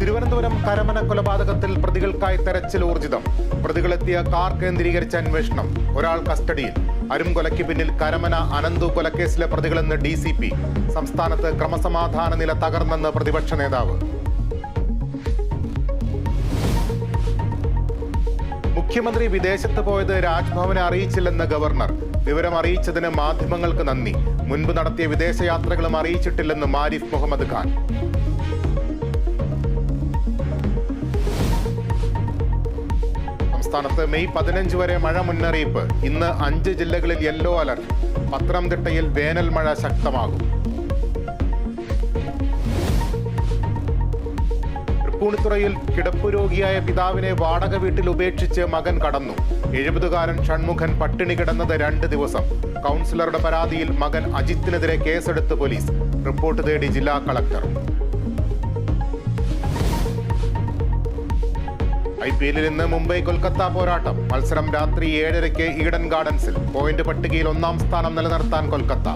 തിരുവനന്തപുരം കരമന കൊലപാതകത്തിൽ പ്രതികൾക്കായി തെരച്ചിൽ ഊർജിതം. പ്രതികളെത്തിയ കാർ കേന്ദ്രീകരിച്ച അന്വേഷണം. ഒരാൾ കസ്റ്റഡിയിൽ. അരുംകൊലയ്ക്ക് പിന്നിൽ കരമന അനന്തു കൊലക്കേസിലെ പ്രതികളെന്ന് DCP. സംസ്ഥാനത്ത് ക്രമസമാധാന നില തകർന്നെന്ന് പ്രതിപക്ഷ നേതാവ്. മുഖ്യമന്ത്രി വിദേശത്ത് പോയത് രാജ്ഭവനെ അറിയിച്ചില്ലെന്ന് ഗവർണർ. വിവരം അറിയിച്ചതിന് മാധ്യമങ്ങൾക്ക് നന്ദി. മുൻപ് നടത്തിയ വിദേശയാത്രകളും അറിയിച്ചിട്ടില്ലെന്ന് മാരിഫ് മുഹമ്മദ് ഖാൻ. സംസ്ഥാനത്ത് മെയ് 15 വരെ മഴ മുന്നറിയിപ്പ്. ഇന്ന് 5 ജില്ലകളിൽ യെല്ലോ അലർട്ട്. പത്തനംതിട്ടയിൽ വേനൽ മഴ ശക്തമാകും. തൃപ്പൂണിത്തുറയിൽ കിടപ്പുരോഗിയായ പിതാവിനെ വാടക വീട്ടിൽ ഉപേക്ഷിച്ച് മകൻ കടന്നു. 70-കാരൻ ഷൺമുഖൻ പട്ടിണി കിടന്നത് 2 ദിവസം. കൗൺസിലറുടെ പരാതിയിൽ മകൻ അജിത്തിനെതിരെ കേസെടുത്ത് പോലീസ്. റിപ്പോർട്ട് തേടി ജില്ലാ കളക്ടർ. IPL-ൽ ഇന്ന് മുംബൈ കൊൽക്കത്ത പോരാട്ടം. മത്സരം രാത്രി 7:30 ഈഡൻ ഗാർഡൻസിൽ. പോയിന്റ് പട്ടികയിൽ 1-ാം സ്ഥാനം നിലനിർത്താൻ കൊൽക്കത്ത.